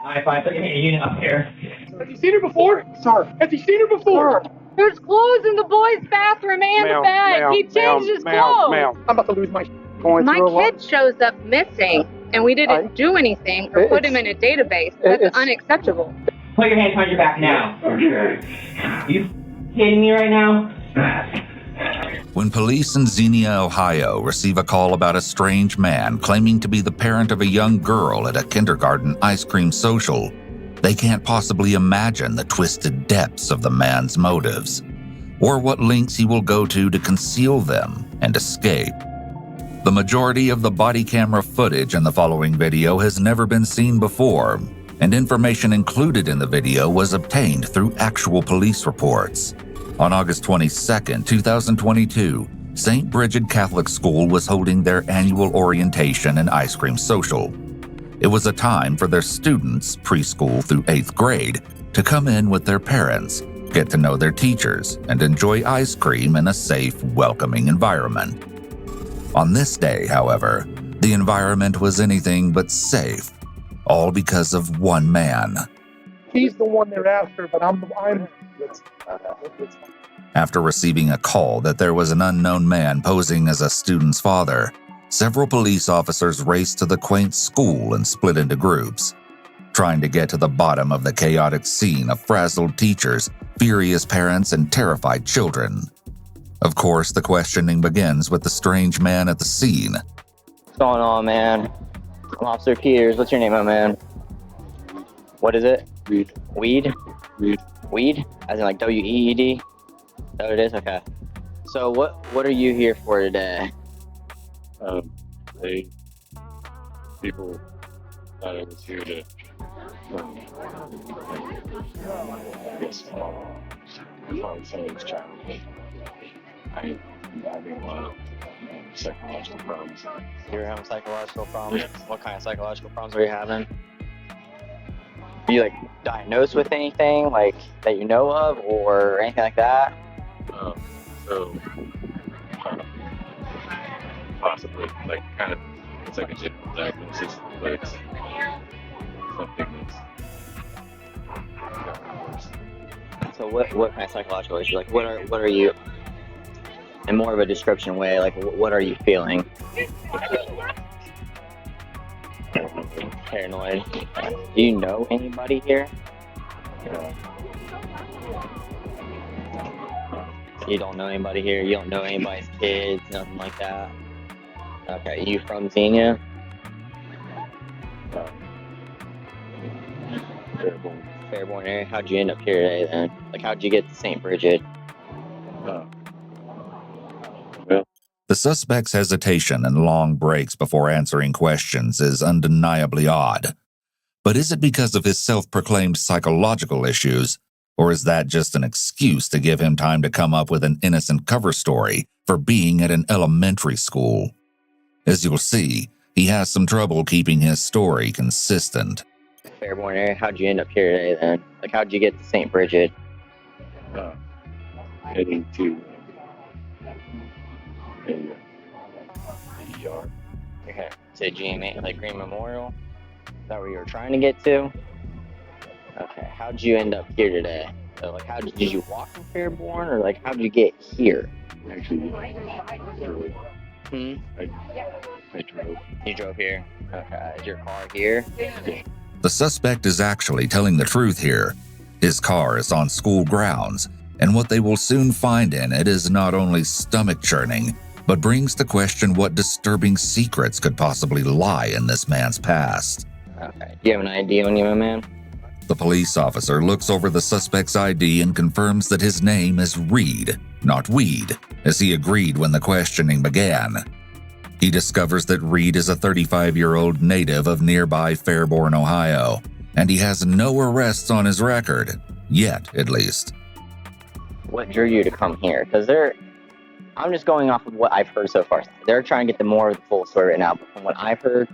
Alright, fine. So give me a unit up here. Has he seen her before? Sir. Has he seen her before? There's clothes in the boys' bathroom and the bed. He changed his clothes. I'm about to lose my My kid shows up missing, and we didn't do anything or put him in a database. That's unacceptable. Put your hands behind your back now. Okay. You kidding me right now? When police in Xenia, Ohio receive a call about a strange man claiming to be the parent of a young girl at a kindergarten ice cream social, they can't possibly imagine the twisted depths of the man's motives, or what lengths he will go to conceal them and escape. The majority of the body camera footage in the following video has never been seen before, and information included in the video was obtained through actual police reports. On August 22, 2022, St. Bridget Catholic School was holding their annual orientation and ice cream social. It was a time for their students, preschool through 8th grade, to come in with their parents, get to know their teachers, and enjoy ice cream in a safe, welcoming environment. On this day, however, the environment was anything but safe, all because of one man. He's the one they're after, but I'm After receiving a call that there was an unknown man posing as a student's father, several police officers raced to the quaint school and split into groups, trying to get to the bottom of the chaotic scene of frazzled teachers, furious parents, and terrified children. Of course, the questioning begins with the strange man at the scene. What's going on, man? I'm Officer Peters. What's your name, my man? What is it? Weed. Weed? Weed. Weed? As in like W-E-E-D? Is that what it is? Okay. So what are you here for today? People thought I was here to, find someone's child. I'm having a lot of psychological problems. You're having psychological problems? What kind of psychological problems are you having? Are you like diagnosed with anything like that you know of or anything like that? Possibly, like kind of, it's like a general diagnosis, but it's something that's. So what kind of psychological issues? Like what are you, in more of a description way, like what are you feeling? Paranoid. Do you know anybody here? You don't know anybody here? You don't know anybody's kids? Nothing like that? Okay, you from Xenia? Fairborn area? How'd you end up here today then? Like how'd you get to St. Bridget? The suspect's hesitation and long breaks before answering questions is undeniably odd. But is it because of his self-proclaimed psychological issues, or is that just an excuse to give him time to come up with an innocent cover story for being at an elementary school? As you'll see, he has some trouble keeping his story consistent. Fairborn area? How'd you end up here today then? Like how'd you get to St. Bridget? Heading to ER. Okay. To GMA, like Green Memorial? Is that where you were trying to get to? Okay. How'd you end up here today? So, like, did you walk from Fairborn, or like how'd you get here? Actually, I drove. I drove. You drove here. Okay. Is your car here? The suspect is actually telling the truth here. His car is on school grounds, and what they will soon find in it is not only stomach-churning, but brings to question what disturbing secrets could possibly lie in this man's past. Okay. Do you have an ID on you, my man? The police officer looks over the suspect's ID and confirms that his name is Reed, not Weed, as he agreed when the questioning began. He discovers that Reed is a 35-year-old native of nearby Fairborn, Ohio, and he has no arrests on his record, yet at least. What drew you to come here? Because I'm just going off of what I've heard so far. They're trying to get the more of the full story right now, but from what I've heard,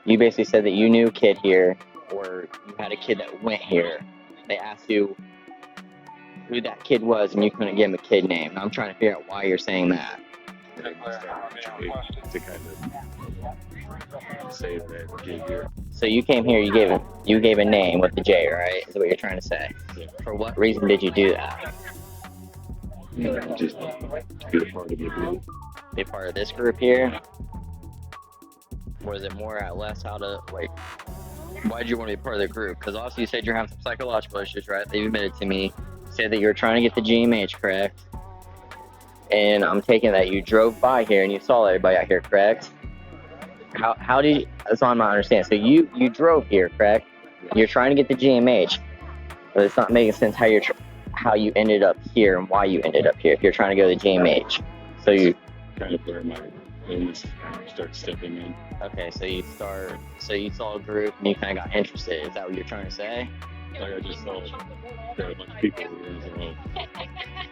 you basically said that you knew a kid here, or you had a kid that went here. They asked you who that kid was, and you couldn't give him a kid name. And I'm trying to figure out why you're saying that. To kind of say that kid here. So you came here, you gave a name with the J, right? Is what you're trying to say. Yeah. For what reason did you do that? Just to be a part of the group. Be part of this group here? Or is it more or less how to, like, why did you want to be part of the group? Because also you said you're having some psychological issues, right? That you admitted to me. You said that you were trying to get the GMH, correct? And I'm taking that you drove by here and you saw everybody out here, correct? How did you, that's all I'm not understanding. So you drove here, correct? You're trying to get the GMH, but it's not making sense how you ended up here and why you ended up here if you're trying to go to the GMH. So you kind of where my illness kind of started stepping in. Okay, so you saw a group and you kind of got interested. Is that what you're trying to say? Like I just saw there were a bunch of people here as well.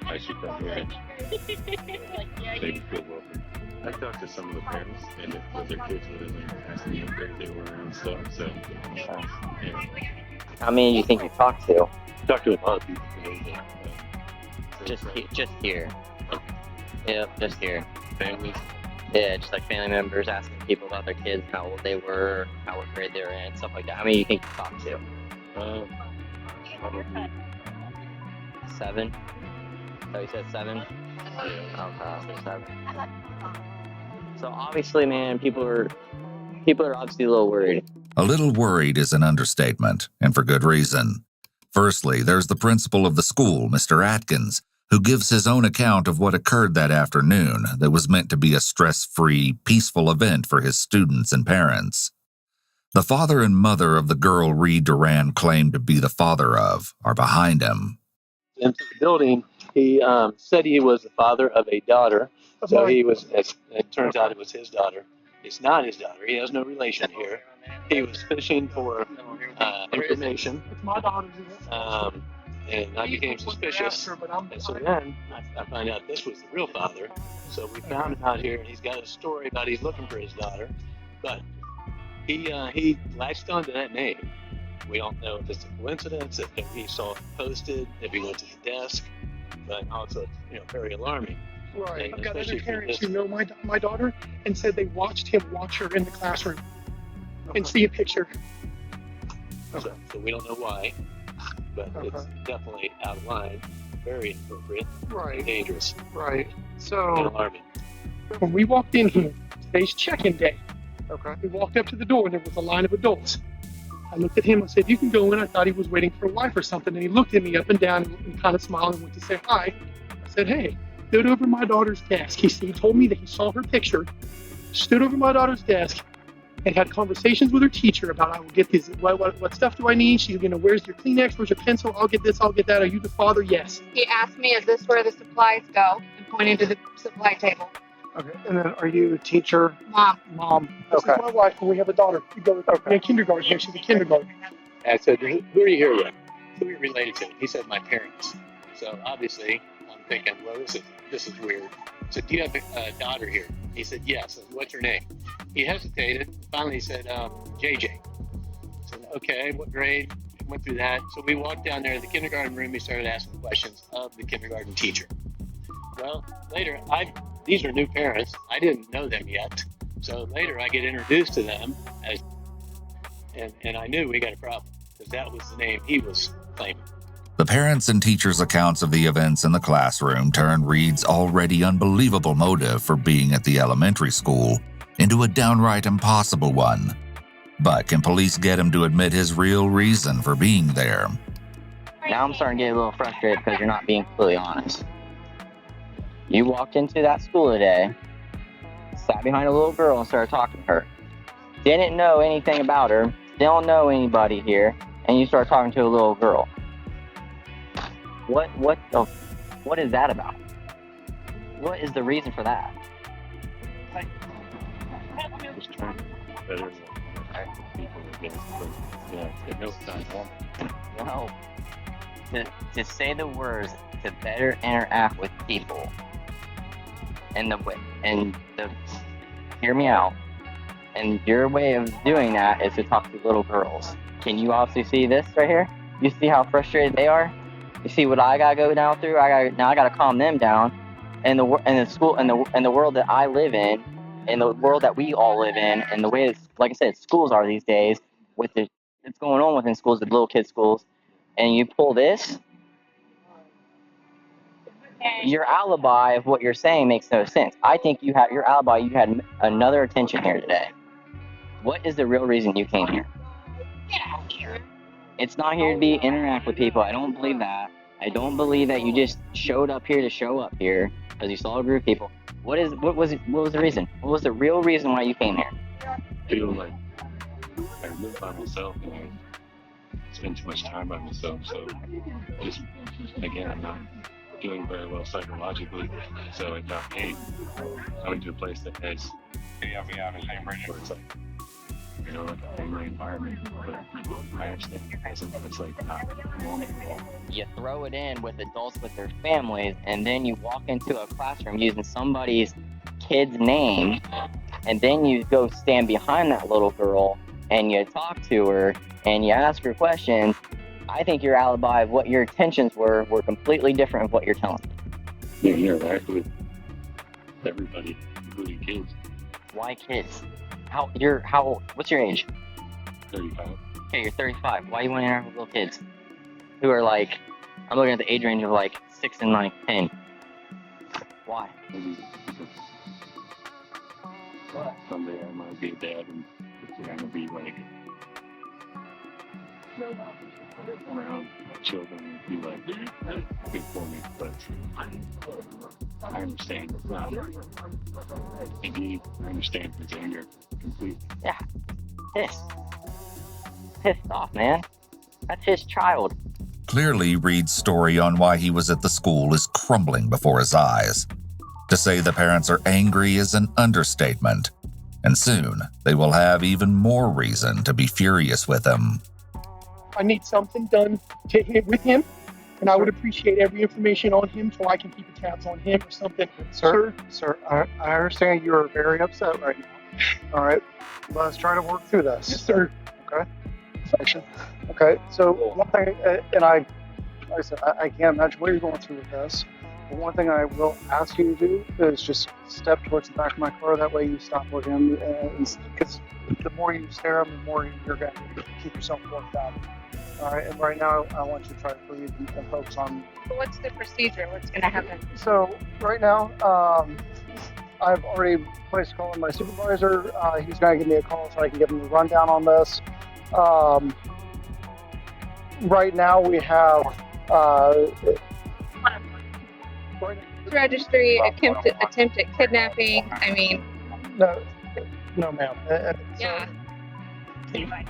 I should come here and they would feel welcome. I talked to some of the parents and with their kids with them and asked them how great they were and stuff. So yeah. How many do you think you talked to? Talked to a lot of people today. Just here. Okay. Yep, just here. Families. Yeah, just like family members asking people about their kids, how old they were, what grade they were in, stuff like that. How many do you think you talked to? Probably 7? So you said 7? yeah. Okay, so 7. So obviously, man, people are obviously a little worried. A little worried is an understatement, and for good reason. Firstly, there's the principal of the school, Mr. Atkins, who gives his own account of what occurred that afternoon that was meant to be a stress-free, peaceful event for his students and parents. The father and mother of the girl Reed Duran claimed to be the father of are behind him. Into the building, he said he was the father of a daughter. So he was, it turns out it was his daughter. It's not his daughter. He has no relation here. He was fishing for information. It's my daughter. And I became suspicious. And so then I find out this was the real father. So we found him out here, and he's got a story about he's looking for his daughter. But he latched onto that name. We don't know if it's a coincidence, if he saw it posted, if he went to the desk, but also, very alarming. Right. And I've got other especially parents for who know my daughter and said they watched him watch her in the classroom and see a picture. So we don't know why, but it's definitely out of line, very inappropriate, and dangerous, Right. and So alarming. when we walked in here, today's check-in day. We walked up to the door and there was a line of adults. I looked at him, I said, "You can go in." I thought he was waiting for a wife or something, and he looked at me up and down and kind of smiled and went to say hi. I said, "Hey," stood over my daughter's desk. He told me that he saw her picture, stood over my daughter's desk, and had conversations with her teacher about, "I will get this. What stuff do I need?" She's "Where's your Kleenex? Where's your pencil? I'll get this. I'll get that. Are you the father?" "Yes." He asked me, "Is this where the supplies go?" and pointed to the supply table. Okay. And then, are you a teacher? Mom. This is my wife, and we have a daughter. We go in kindergarten here. She's a kindergarten. And I said, "Who are you here with? Who are you related to?" He said, "My parents." So obviously, I'm thinking, well, this is weird. So, "Do you have a daughter here?" He said, "Yes." I said, "What's her name?" He hesitated. Finally, he said, "JJ." I said, "Okay, what grade?" Went through that. So we walked down there to the kindergarten room. He started asking questions of the kindergarten teacher. Well, later, these are new parents. I didn't know them yet. So later, I get introduced to them, and I knew we got a problem because that was the name he was claiming. The parents' and teachers' accounts of the events in the classroom turned Reed's already unbelievable motive for being at the elementary school into a downright impossible one. But can police get him to admit his real reason for being there? Now I'm starting to get a little frustrated because you're not being completely honest. You walked into that school today, sat behind a little girl and started talking to her. Didn't know anything about her, don't know anybody here, and you start talking to a little girl. What is that about? What is the reason for that? Just trying to better people against, but it knows it's not normal. No. To say the words to better interact with people, hear me out. And your way of doing that is to talk to little girls. Can you also see this right here? You see how frustrated they are? You see what I gotta go down through? I gotta calm them down. And the school and the world that I live in, and the world that we all live in, and the way like I said, schools are these days with it's going on within schools, the little kids' schools, and you pull this, your alibi of what you're saying makes no sense. I think you have your alibi. You had another attention here today. What is the real reason you came here? It's not here to interact with people. I don't believe that. I don't believe that you just showed up here to show up here because you saw a group of people. What was the reason? What was the real reason why you came here? I feel like I live by myself and I spend too much time by myself. So just again, I'm not doing very well psychologically. So I thought, hey, I went to a place that has where it's like, you know, like a family environment. But I understand it's like not normal at all. You throw it in with adults with their families, and then you walk into a classroom using somebody's kid's name, and then you go stand behind that little girl and you talk to her and you ask her questions. I think your alibi of what your intentions were completely different of what you're telling me. You interact with everybody, including kids. Why kids? How old? What's your age? 35. Okay, you're 35. Why you want to interact with little kids who are like, I'm looking at the age range of like 6 and like 10. Why? Maybe someday I might be a dad and it's gonna be like around children and be like good for me, but I understand it's not. Indeed, I understand his anger completely. Yeah, pissed off, man. That's his child. Clearly, Reed's story on why he was at the school is crumbling before his eyes. To say the parents are angry is an understatement, and soon they will have even more reason to be furious with him. I need something done with him, and I would appreciate every information on him so I can keep a tabs on him or something. Sir, I understand you are very upset right now. All right, let's try to work through this. Yes, sir. Okay. Okay. So one thing, and like I said, I can't imagine what you're going through with this. But one thing I will ask you to do is just step towards the back of my car. That way you stop with him, because the more you stare at him, the more you're going to keep yourself worked out. All right, and right now I want you to try to breathe and focus on. What's the procedure? What's going to happen? So right now, I've already placed a call on my supervisor. He's going to give me a call so I can give him a rundown on this. Right now we have Registry, attempted kidnapping. I mean, no, ma'am. yeah.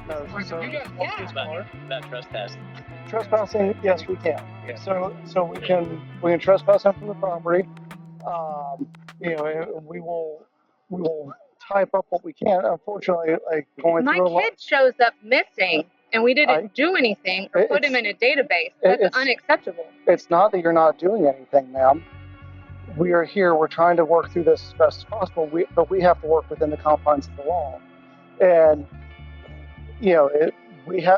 No, so About trespassing. trespassing, yes, we can. Yeah. So we can trespass him from the property. You know, and we will type up what we can. Unfortunately, like going My through a lot. kid shows up missing, and we didn't do anything or put him in a database. That's unacceptable. It's not that you're not doing anything, ma'am. We are here. We're trying to work through this as best as possible. But we have to work within the confines of the law, and you know,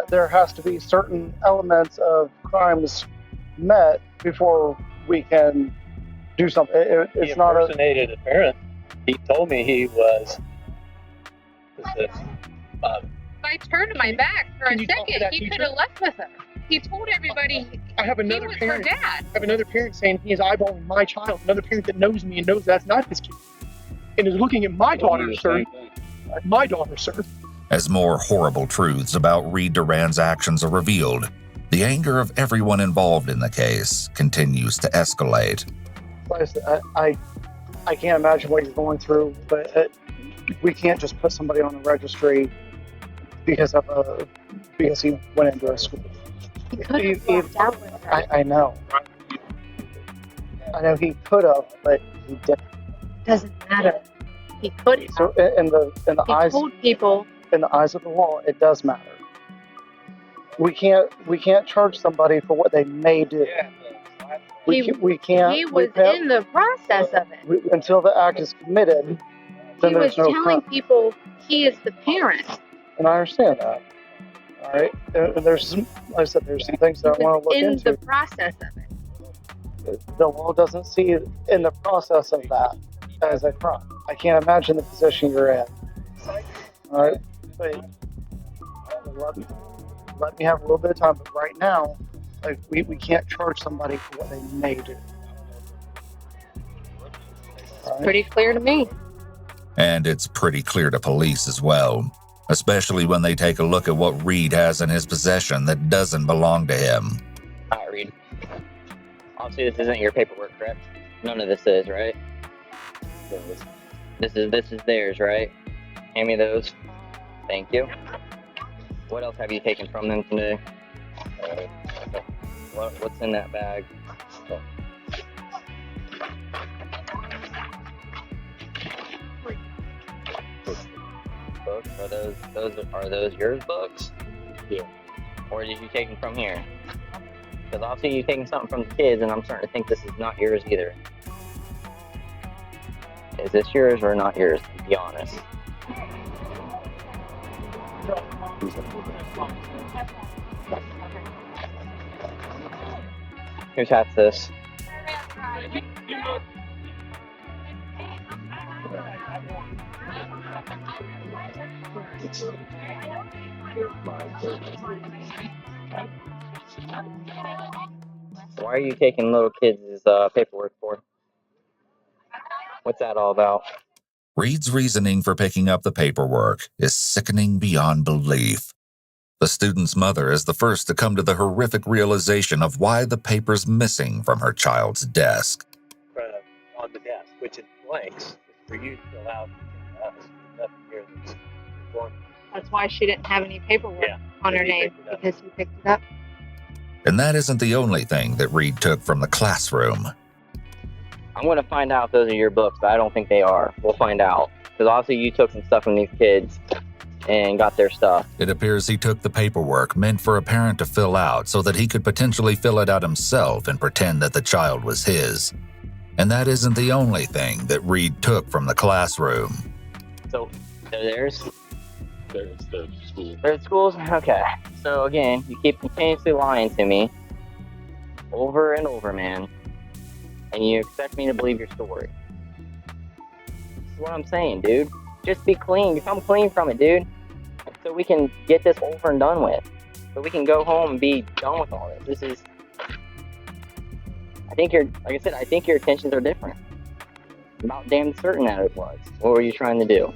there has to be certain elements of crimes met before we can do something. It's not a. He impersonated a parent. He told me he was. If I turned my back for a Can you talk to second, that he teacher? could have left with her. He told everybody I have he another was parent. her dad. I have another parent saying he is eyeballing my child. Another parent that knows me and knows that's not his kid, and is looking at my daughter, sir. My daughter, sir. As more horrible truths about Reed Duran's actions are revealed, the anger of everyone involved in the case continues to escalate. Like I said, I can't imagine what you're going through, but we can't just put somebody on a registry because he went into a school. He could have walked out with her. I know. I know he could have, but he didn't. Doesn't matter. He could have. So in the He eyes told people. in the eyes of the law, it does matter. We can't charge somebody for what they may do. We can't. He was in the process of it. Until the act is committed, then He was there's no telling crime. people he is the parent. And I understand that. All right. And there's some, like I said, there's some things that I He want was to look in into. the process of it. The law doesn't see in the process of that as a crime. I can't imagine the position you're in. All right. But let me have a little bit of time. But right now, like we can't charge somebody for what they may do. All right? Pretty clear to me. And it's pretty clear to police as well, especially when they take a look at what Reed has in his possession that doesn't belong to him. All right, Reed. Obviously, this isn't your paperwork, correct? None of this is, right? This is theirs, right? Hand me those. Thank you. What else have you taken from them today? What's in that bag? Books? Are those yours books? Yeah. Or did you take them from here? Because obviously you're taking something from the kids, and I'm starting to think this is not yours either. Is this yours or not yours? Be honest. Whose hat's this? Why are you taking little kids' paperwork for? What's that all about? Reed's reasoning for picking up the paperwork is sickening beyond belief. The student's mother is the first to come to the horrific realization of why the paper's missing from her child's desk. On the desk, which is blanks, for you to fill out. Nothing here that's important. That's why she didn't have any paperwork on her name, because you picked it up. And that isn't the only thing that Reed took from the classroom. I'm going to find out if those are your books, but I don't think they are. We'll find out. Because obviously you took some stuff from these kids and got their stuff. It appears he took the paperwork meant for a parent to fill out so that he could potentially fill it out himself and pretend that the child was his. And that isn't the only thing that Reed took from the classroom. So, they're theirs? There's the school. They're at schools? Okay. So again, you keep continuously lying to me. Over and over, man. And you expect me to believe your story. This is what I'm saying, dude. Just be clean. Become clean from it, dude. So we can get this over and done with. So we can go home and be done with all this. This is... I think your intentions are different. I'm about damn certain that it was. What were you trying to do?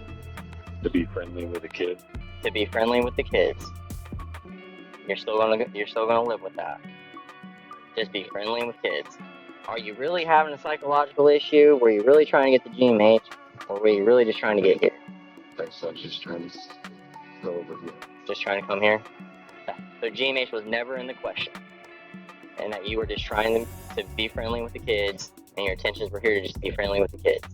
To be friendly with the kid. To be friendly with the kids. You're still gonna live with that. Just be friendly with kids. Are you really having a psychological issue? Were you really trying to get the GMH? Or were you really just trying to get here? So I'm just trying to go over here. Just trying to come here? So GMH was never in the question. And that you were just trying to be friendly with the kids, and your intentions were here to just be friendly with the kids.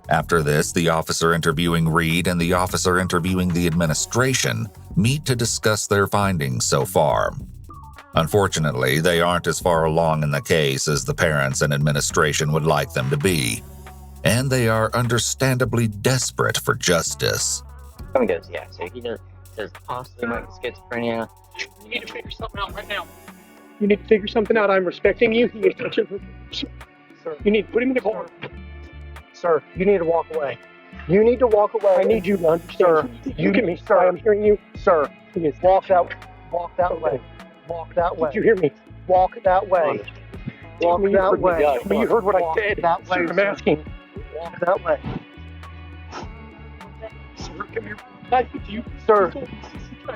After this, the officer interviewing Reed and the officer interviewing the administration meet to discuss their findings so far. Unfortunately, they aren't as far along in the case as the parents and administration would like them to be, and they are understandably desperate for justice. Something goes, yeah, so he does possibly might be schizophrenia. You need to figure something out right now. You need to figure something out. I'm respecting you. You need to touch him. Sir, You need to put him in the car. sir, you need to walk away. You need to walk away. I need you to understand. Sir, You get me. Sir, I'm hearing you. Sir, Yes. walk that way. Walk that way. Did you hear me? Walk that way. Walk Tell me you that heard me. way. Tell me you heard what I Walk said. that way, I'm sir. asking. Walk that way. Sir, come here. Do you? Sir,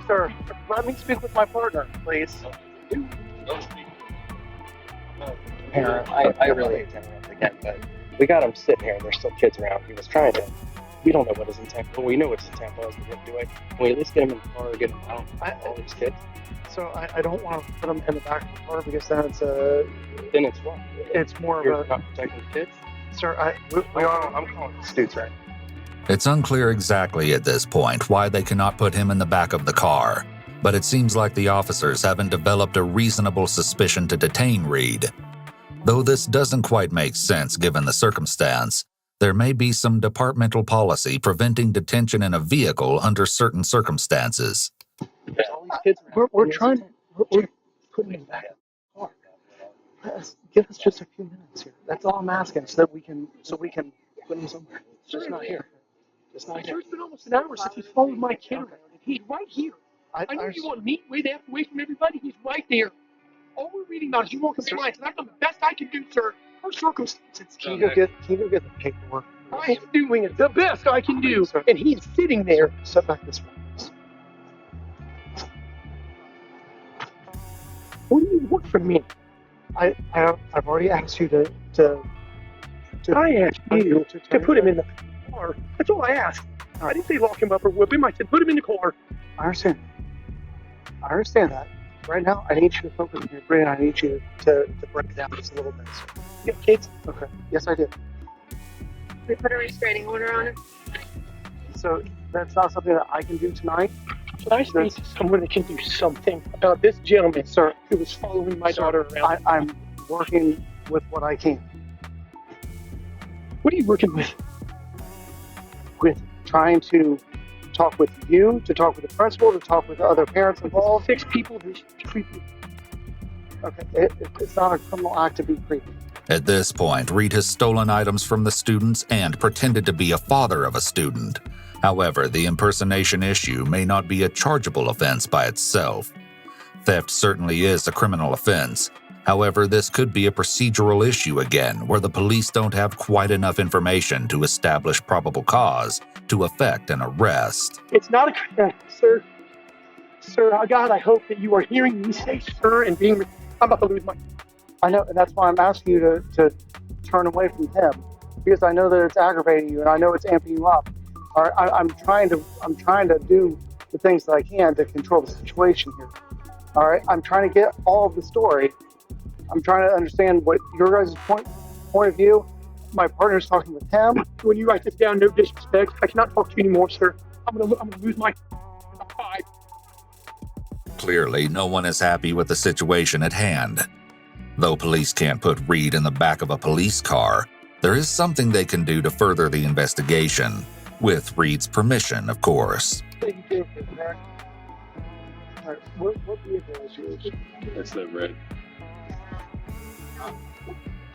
sir, let me speak with my partner, please. Parent, I really hate to interrupt again, but we got him sitting here and there's still kids around. He was trying to. We don't know what his intent. Well, we know what his intent was. We didn't do it. Can we at least get him in the car or get him out? All these kids. So I don't want to put them in the back of the car because then Then it's what? it's more You're of a not protecting the kids. sir. We are. I'm calling the Stutes right. It's unclear exactly at this point why they cannot put him in the back of the car, but it seems like the officers haven't developed a reasonable suspicion to detain Reed. Though this doesn't quite make sense given the circumstance, there may be some departmental policy preventing detention in a vehicle under certain circumstances. There's all these kids around. We're trying. We're putting him back in the car. Give us just a few minutes here. That's all I'm asking, so we can put him somewhere. It's just not here. It's been almost an hour since he's followed my kid around. He's right here. I know you want me way away from everybody. He's right there. All we're reading about is you won't compliance, and I've done the best I can do, sir. For circumstances. Can you go get the paperwork? I am doing it the best I can do, and he's sitting there. Step back this way. What do you want from me? I've already asked you to I asked you to put him in the car. That's all I asked. I didn't say lock him up or whip him. I said put him in the car. I understand that. Right now, I need you to focus on your brain. I need you to break it down just a little bit. Yeah, kids. Okay. Yes, I did. We put a restraining order on him. So that's not something that I can do tonight. But I speak to someone that can do something about this gentleman, sir, who was following my daughter around. I'm working with what I can. What are you working with? With trying to talk with you, to talk with the principal, to talk with the other parents involved. 6 people, this creepy. Okay, it's not a criminal act to be creepy. At this point, Reed has stolen items from the students and pretended to be a father of a student. However, the impersonation issue may not be a chargeable offense by itself. Theft certainly is a criminal offense. However, this could be a procedural issue again, where the police don't have quite enough information to establish probable cause to effect an arrest. It's not a sir. Sir, God, I hope that you are hearing me say sir and being... I'm about to lose my... I know, and that's why I'm asking you to turn away from him, because I know that it's aggravating you, and I know it's amping you up. All right, I'm trying to do the things that I can to control the situation here. All right, I'm trying to get all of the story. I'm trying to understand what your guys' point of view. My partner's talking with him. When you write this down, no disrespect, I cannot talk to you anymore, sir. I'm gonna lose my 5. Clearly, no one is happy with the situation at hand. Though police can't put Reed in the back of a police car, there is something they can do to further the investigation. With Reed's permission, of course. All right, what vehicle is yours? That's the red.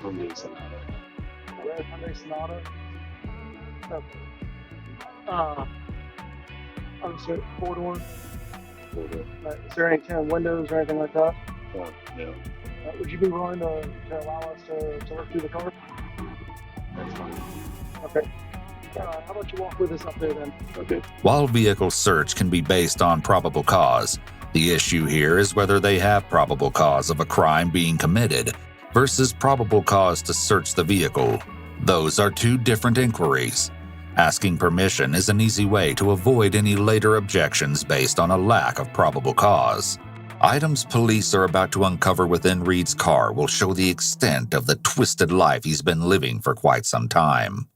Hyundai Sonata. Red Hyundai Sonata? Okay. Obviously, 4-door. Is there any kind of windows or anything like that? No. Would you be willing to allow us to look through the car? That's fine. Okay. How about you walk with us up there then? Okay. While vehicle search can be based on probable cause, the issue here is whether they have probable cause of a crime being committed versus probable cause to search the vehicle. Those are 2 different inquiries. Asking permission is an easy way to avoid any later objections based on a lack of probable cause. Items police are about to uncover within Reed's car will show the extent of the twisted life he's been living for quite some time.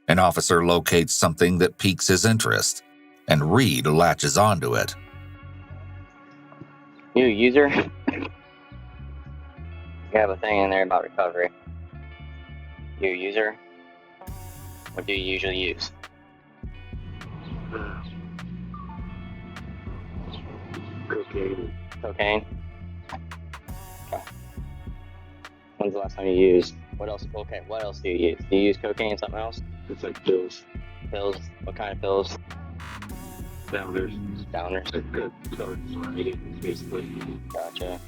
An officer locates something that piques his interest, and Reed latches onto it. You user? You have a thing in there about recovery. You user? What do you usually use? Cocaine. Cocaine? Okay. When's the last time you used? What else? Okay, what else do you use? Do you use cocaine and something else? It's like pills. Pills? What kind of pills? Downers. Downers? Like good variety, basically. Gotcha.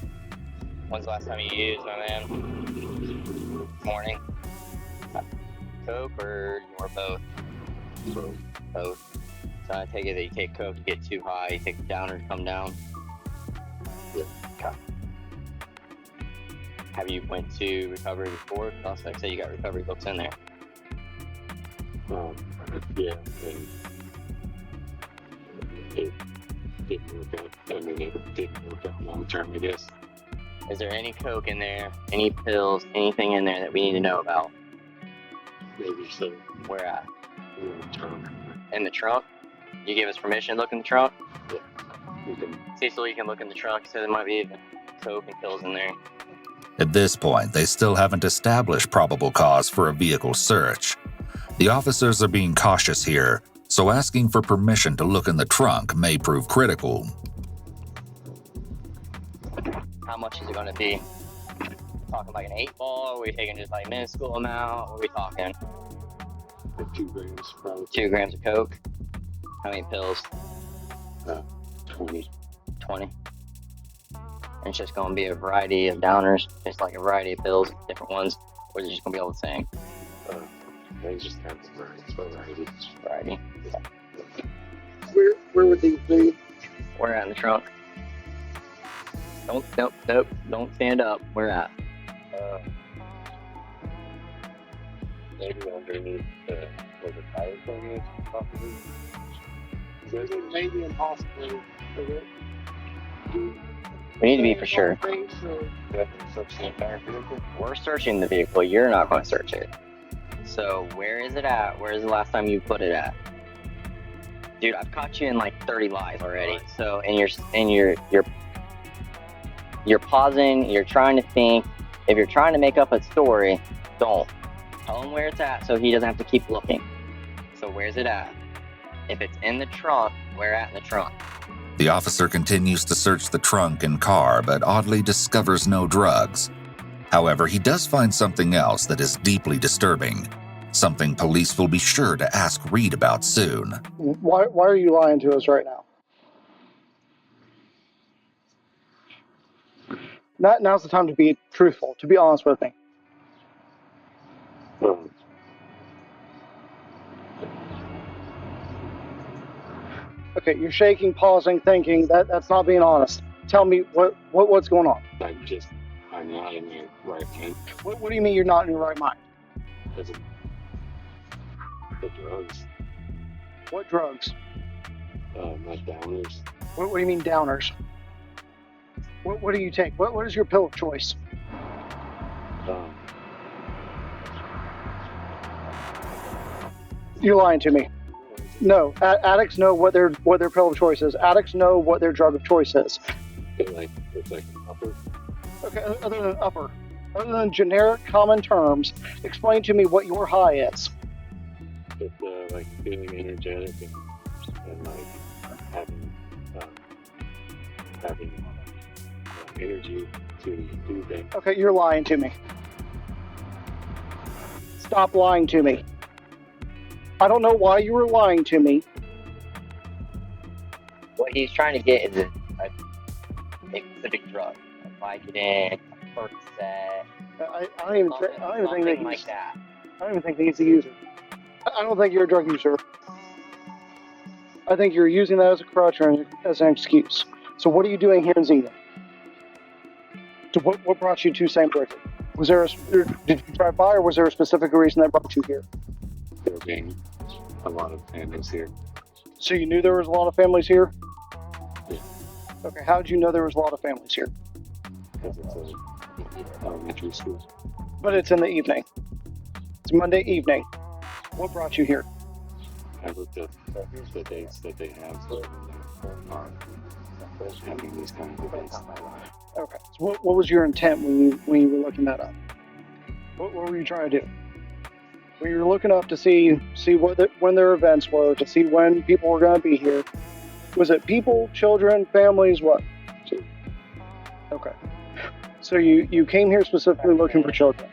When's the last time you used, my man? Morning? Coke or both? Both. So I take it that you take coke, you get too high, you take the downer to come down? Yeah. Okay. Have you went to recovery before? Also, like I said, you got recovery books in there. Yeah, and it didn't work out. I mean, it didn't work out long term, I guess. Is there any coke in there, any pills, anything in there that we need to know about? Maybe so. Where at? In the trunk. In the trunk? You give us permission to look in the trunk? Yeah. You can. Cecil, you can look in the trunk, so there might be even coke and pills in there. At this point, they still haven't established probable cause for a vehicle search. The officers are being cautious here, so asking for permission to look in the trunk may prove critical. How much is it going to be? Talking like an 8-ball? Are we taking just like minuscule amount? What are we talking? 2 grams, probably. 2 grams of coke. How many pills? 20. 20. And it's just going to be a variety of downers, just like a variety of pills, different ones, or is it just going to be all the same? They just have the variety. Where would these be? We're at in the trunk. Don't stand up. We're at. Maybe underneath the tire thing, possibly. Maybe impossible. We need to be for sure. You have to search the entire vehicle? We're searching the vehicle. You're not going to search it. So where is it at? Where is the last time you put it at? Dude, I've caught you in like 30 lies already. So you're pausing. You're trying to think. If you're trying to make up a story, don't. Tell him where it's at so he doesn't have to keep looking. So where's it at? If it's in the trunk, where at in the trunk? The officer continues to search the trunk and car, but oddly discovers no drugs. However, he does find something else that is deeply disturbing. Something police will be sure to ask Reed about soon. Why are you lying to us right now? Now's the time to be truthful, to be honest with me. Okay, you're shaking, pausing, thinking. That's not being honest. Tell me what's going on. I'm not in my right mind. What do you mean you're not in your right mind? Because of the drugs. What drugs? My downers. What do you mean downers? What do you take? What is your pill of choice? You're lying to me. No, addicts know what their pill of choice is. Addicts know what their drug of choice is. It's like an upper. Okay, other than generic common terms, explain to me what your high is. It's like feeling energetic and like having energy to do things. Okay, you're lying to me. Stop lying to me. I don't know why you were lying to me. What he's trying to get is a specific drug, like Vicodin, Percocet. I don't even think like that. I don't even think he's a user. I don't think you're a drug user. I think you're using that as a crutch or as an excuse. So what are you doing here in Xenia? So what brought you to St. Bridget? Did you drive by, or was there a specific reason that brought you here? There being a lot of families here. So you knew there was a lot of families here? Yeah. Okay, how did you know there was a lot of families here? Because it's an elementary school. But it's in the evening. It's Monday evening. What brought you here? I looked at the dates that they have so having these kind of events. Okay. So what was your intent when you were looking that up? What were you trying to do? When you were looking up to see when their events were, to see when people were going to be here, was it people, children, families, what? Okay. So you came here specifically looking for children.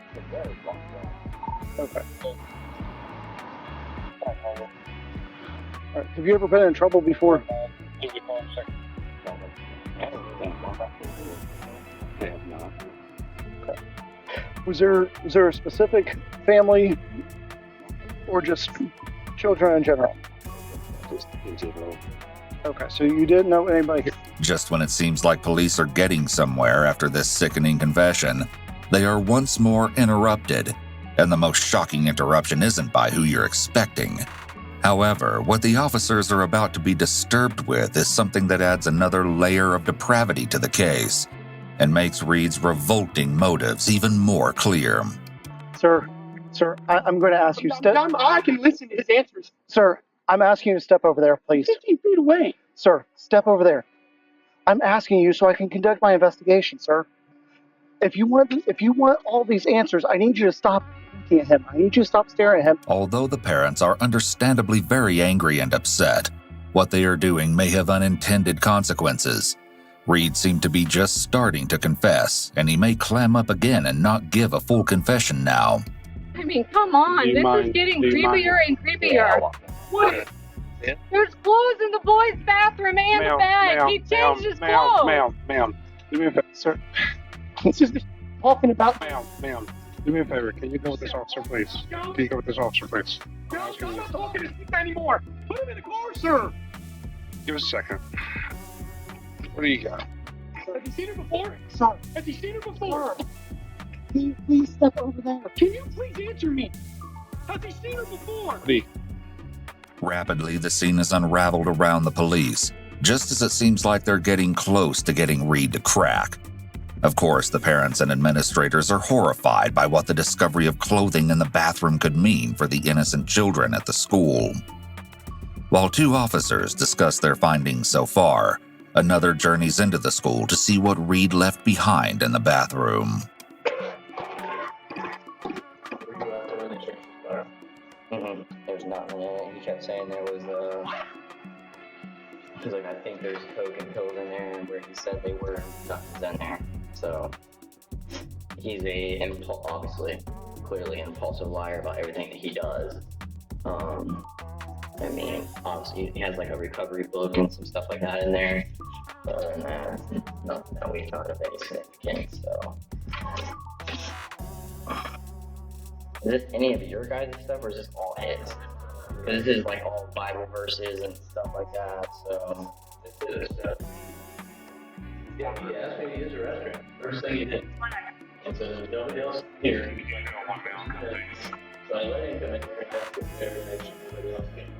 Okay. All right. Have you ever been in trouble before? I have not. Okay. Was there a specific family or just children in general? Just in general. Okay, so you didn't know anybody here. Just when it seems like police are getting somewhere after this sickening confession, they are once more interrupted. And the most shocking interruption isn't by who you're expecting. However, what the officers are about to be disturbed with is something that adds another layer of depravity to the case and makes Reed's revolting motives even more clear. Sir, I'm going to ask you... I can listen to his answers. Sir, I'm asking you to step over there, please. 15 feet away. Sir, step over there. I'm asking you so I can conduct my investigation, sir. If you want all these answers, I need you to stop looking at him. I need you to stop staring at him. Although the parents are understandably very angry and upset, what they are doing may have unintended consequences. Reed seemed to be just starting to confess, and he may clam up again and not give a full confession now. I mean, come on. This is getting creepier and creepier. Yeah, What? There's clothes in the boys' bathroom and the bed. He changed his clothes. Ma'am, do me a favor, sir. He's just talking about. Ma'am, do me a favor. Can you go with this officer, please? Can you go with this officer, please? I'm not talking to this anymore. Put him in the car, sir. Give us a second. What do you got? Have you seen her before? Sir. Have you seen her before? Can you please step over there? Can you please answer me? Have you seen her before? Rapidly, the scene is unraveled around the police, just as it seems like they're getting close to getting Reed to crack. Of course, the parents and administrators are horrified by what the discovery of clothing in the bathroom could mean for the innocent children at the school. While two officers discuss their findings so far, another journeys into the school to see what Reed left behind in the bathroom. There's nothing in it. He kept saying there was he's like, I think there's coke and pills in there, and where he said they were, nothing's in there. So he's obviously, clearly impulsive liar about everything that he does. I mean, obviously he has like a recovery book and some stuff like that in there. But other than that, nothing that we found of any significance. So, is this any of your guys' stuff, or is this all his? Because this is like all Bible verses and stuff like that. So, this is yeah, he asked me to use the restroom. First thing he did. And so there's nobody else here. So I let him come in here and ask if everything everybody else came.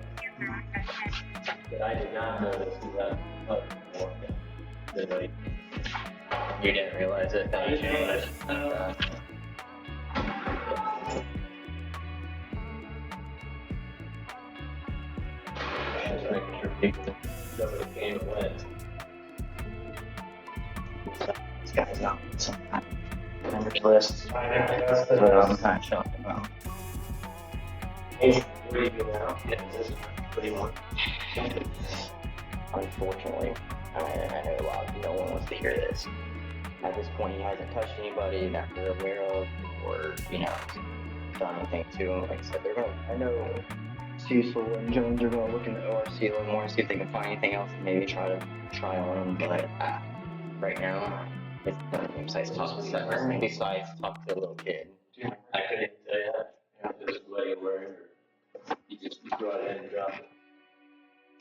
But I did not notice that before. You didn't realize it? That you changed? Just making sure people, nobody came and went. This guy's not on some kind of members list. That's what I'm kind of shocked about. Hey, where do you go now? What do you want? Unfortunately, I know a lot of no one wants to hear this. At this point, he hasn't touched anybody that we're aware of, or done anything to him. Like I said, I know Cecil and Jones are gonna look in the ORC a little more and see if they can find anything else and maybe try on him. But right now, it's nothing besides talk to a little kid. I couldn't say that. Just let it work. You just go ahead and drop it.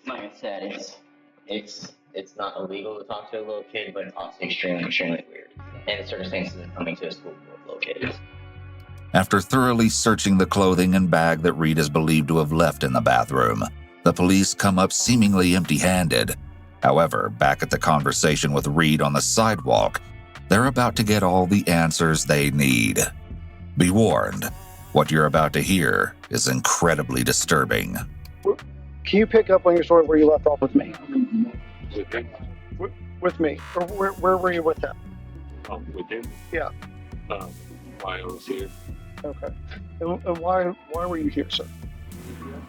Like I said, it's not illegal to talk to a little kid, but it's also extremely weird. And the circumstances of coming to a school full of little kids. After thoroughly searching the clothing and bag that Reed is believed to have left in the bathroom, the police come up seemingly empty-handed. However, back at the conversation with Reed on the sidewalk, they're about to get all the answers they need. Be warned, what you're about to hear is incredibly disturbing. Can you pick up on your story where you left off with me? With me? Or where were you with him? With him? Yeah. Why I was here. Okay. And why were you here, sir?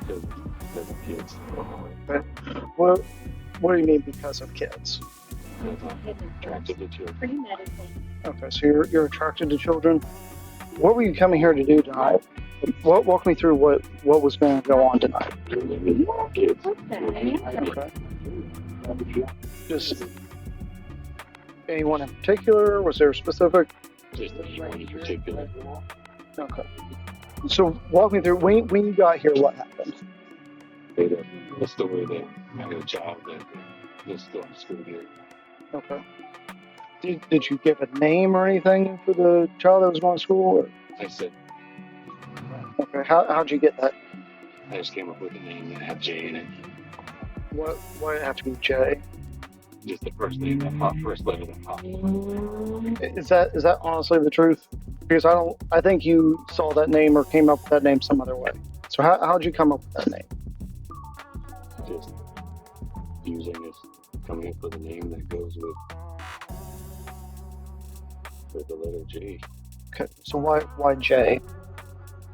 Because of kids. Okay. What do you mean because of kids? I'm attracted to children. Okay, so you're attracted to children. What were you coming here to do tonight? Walk me through what was going to go on tonight. Kids. Okay. Just anyone in particular? Was there a specific? Just anyone in particular. Okay. So walk me through when you got here. What happened? The story that I had a child that was still in school here. Okay. Did you give a name or anything for the child that was going to school? Or? I said. Okay. How'd you get that? I just came up with a name that had J in it. Why did it have to be J? Just the first name that popped, first letter that popped. Is that honestly the truth? Because I think you saw that name or came up with that name some other way. So how'd you come up with that name? Just coming up with a name that goes with the letter J. Okay. So why J?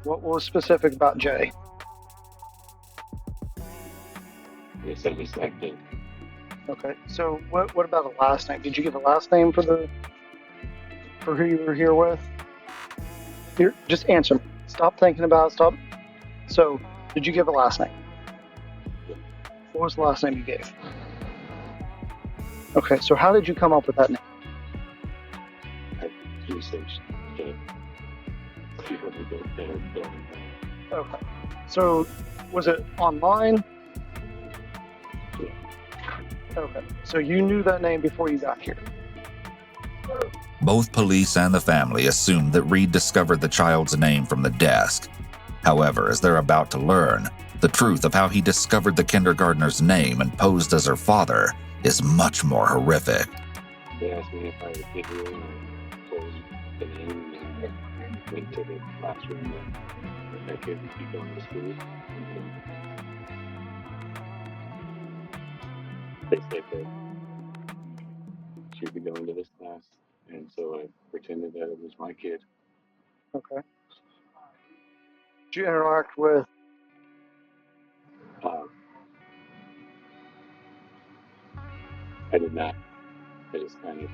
What was specific about Jay? They said it was that kid. Okay. So what about a last name? Did you give a last name for who you were here with? Here, just answer me. Stop thinking about it. Stop. So, did you give a last name? What was the last name you gave? Okay, so how did you come up with that name? I researched the people who go there. Okay. So, was it online? Yeah. Okay. So you knew that name before you got here? Both police and the family assumed that Reed discovered the child's name from the desk. However, as they're about to learn, the truth of how he discovered the kindergartner's name and posed as her father is much more horrific. They asked me if I was kid here, and I told them the name, and went to the classroom and that kid would be going to school. They said that she'd be going to this class, and so I pretended that it was my kid. Okay. Did you interact with? I did not. I just kind of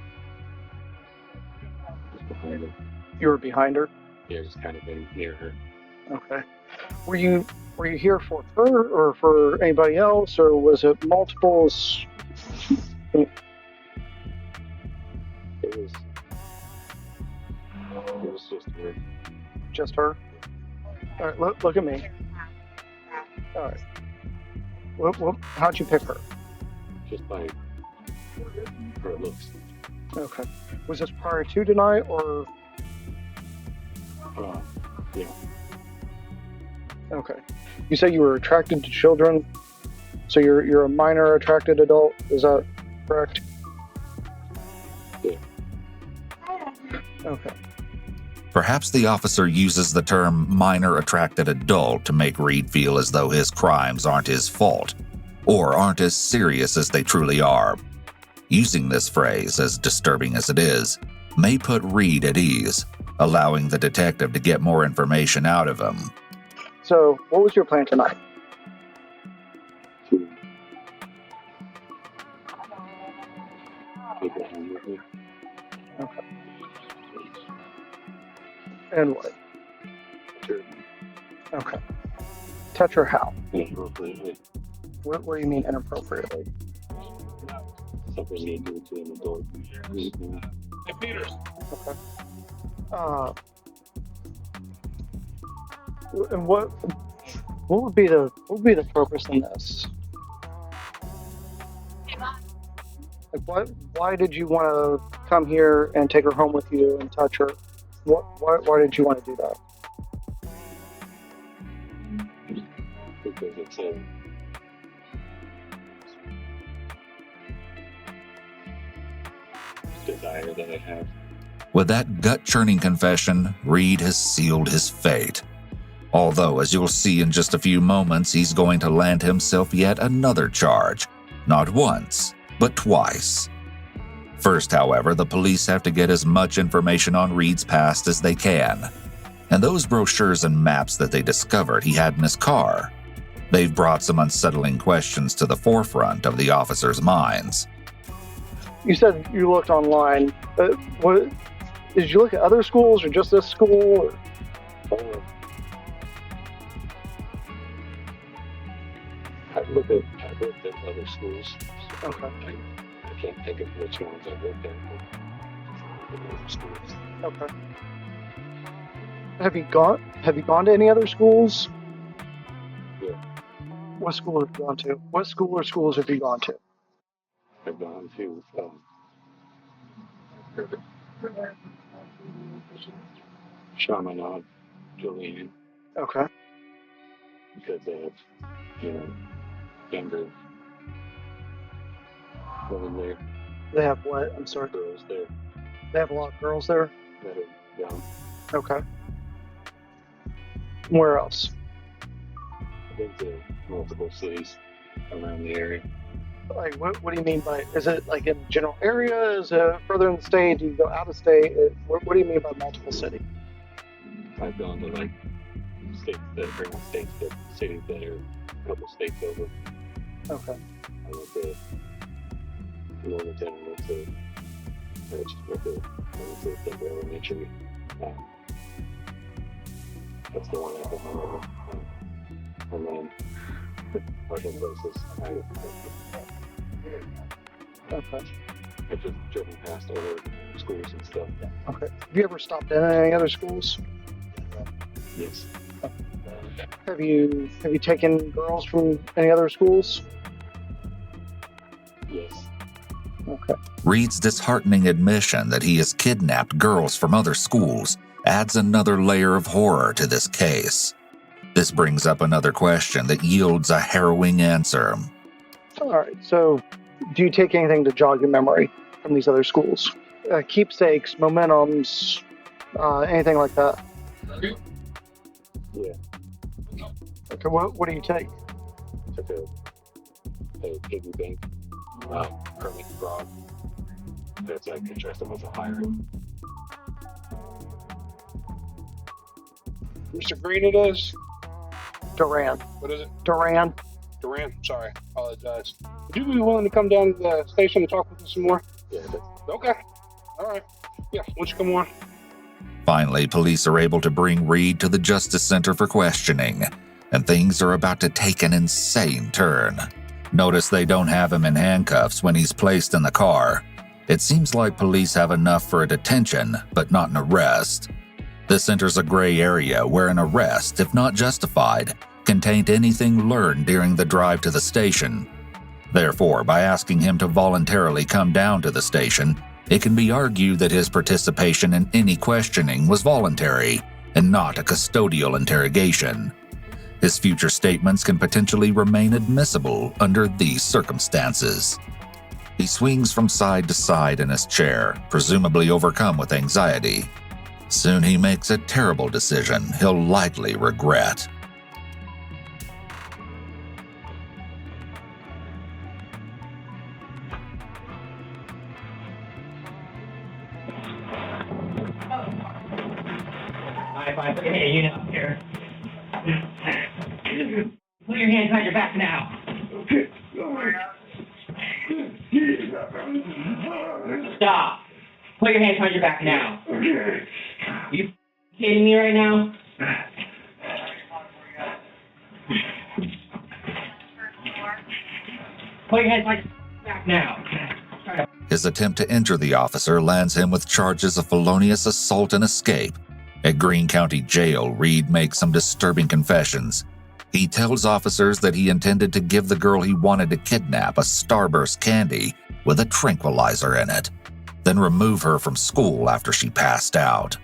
was behind her. You were behind her? Yeah, just kind of been near her. Okay. Were you here for her or for anybody else, or was it multiples? It was just her. Just her? All right, look at me. All right. How'd you pick her? Just by her looks. Okay. Was this prior to tonight, or? Yeah. Okay. You say you were attracted to children, so you're a minor attracted adult. Is that correct? Yeah. Okay. Perhaps the officer uses the term minor attracted adult to make Reed feel as though his crimes aren't his fault, or aren't as serious as they truly are. Using this phrase, as disturbing as it is, may put Reed at ease, allowing the detective to get more information out of him. So, what was your plan tonight? To take her home with me. Okay. And what? Sure. Okay. Touch her how? Inappropriately. What do you mean inappropriately? Something they do to an adult. Okay. And what would be the purpose in this? Like, why did you want to come here and take her home with you and touch her? Why did you want to do that? Because it's a desire that I have. With that gut-churning confession, Reed has sealed his fate. Although, as you'll see in just a few moments, he's going to land himself yet another charge. Not once, but twice. First, however, the police have to get as much information on Reed's past as they can. And those brochures and maps that they discovered he had in his car, they've brought some unsettling questions to the forefront of the officers' minds. You said you looked online. What did you look at other schools or just this school? I've looked at other schools. Okay. I can't think of which ones I've looked at. But other schools. Okay. Have you gone to any other schools? Yeah. What school have you gone to? What school or schools have you gone to? I've gone to Chaminade, Julian, Okay. because they have, younger women there, They have what? I'm sorry. girls there They have a lot of girls there? that are young. Okay. Where else? I've been to multiple cities around the area. Like, what do you mean by, is it like in a general area? Is it further in the state? Do you go out of state? What do you mean by multiple city? I've gone to like states that are in states that cities that are a couple states over. Okay. I went to Normanton, I went to Denver Elementary. That's the one I can remember. And then other places. Okay. I just driven past other schools and stuff. Okay. Have you ever stopped in any other schools? Yes. Have you taken girls from any other schools? Yes. Okay. Reed's disheartening admission that he has kidnapped girls from other schools adds another layer of horror to this case. This brings up another question that yields a harrowing answer. All right. So, do you take anything to jog your memory from these other schools? Keepsakes, momentums, anything like that? Yeah. Okay. What do you take? Took a piggy bank, permit fraud. That's like dressed up as a pirate. Mr. Green it is? Duran. What is it? Duran. Duran, sorry. Apologize. Would you be willing to come down to the station and talk with us some more? Yeah, Okay. All right. Yeah, why don't you come on? Finally, police are able to bring Reed to the Justice Center for questioning, and things are about to take an insane turn. Notice they don't have him in handcuffs when he's placed in the car. It seems like police have enough for a detention, but not an arrest. This enters a gray area where an arrest, if not justified, can taint anything learned during the drive to the station. Therefore, by asking him to voluntarily come down to the station, it can be argued that his participation in any questioning was voluntary and not a custodial interrogation. His future statements can potentially remain admissible under these circumstances. He swings from side to side in his chair, presumably overcome with anxiety. Soon he makes a terrible decision he'll likely regret. Fine. Hey, you know, here. Put your hands behind your back now. Stop. Put your hands behind your back now. You kidding me right now? Put your hands behind your back now. His attempt to injure the officer lands him with charges of felonious assault and escape. At Greene County Jail, Reed makes some disturbing confessions. He tells officers that he intended to give the girl he wanted to kidnap a Starburst candy with a tranquilizer in it, then remove her from school after she passed out.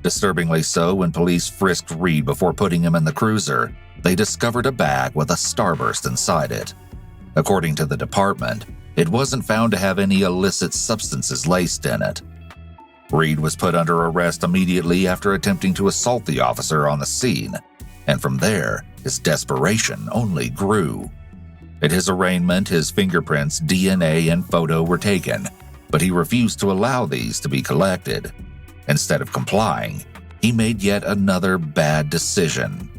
Disturbingly so, when police frisked Reed before putting him in the cruiser, they discovered a bag with a Starburst inside it. According to the department, it wasn't found to have any illicit substances laced in it. Reed was put under arrest immediately after attempting to assault the officer on the scene, and from there, his desperation only grew. At his arraignment, his fingerprints, DNA, and photo were taken, but he refused to allow these to be collected. Instead of complying, he made yet another bad decision.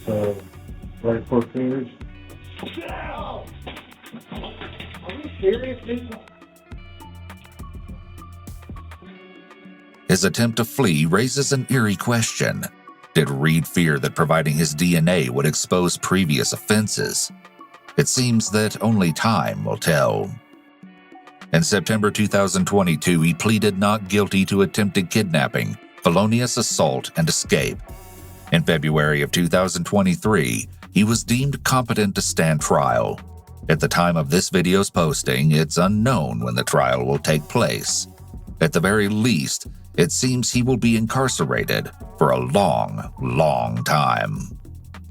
So, right 4 fingers. Are you serious, dude? His attempt to flee raises an eerie question. Did Reed fear that providing his DNA would expose previous offenses? It seems that only time will tell. In September 2022, he pleaded not guilty to attempted kidnapping, felonious assault, and escape. In February of 2023, he was deemed competent to stand trial. At the time of this video's posting, it's unknown when the trial will take place. At the very least, it seems he will be incarcerated for a long, long time.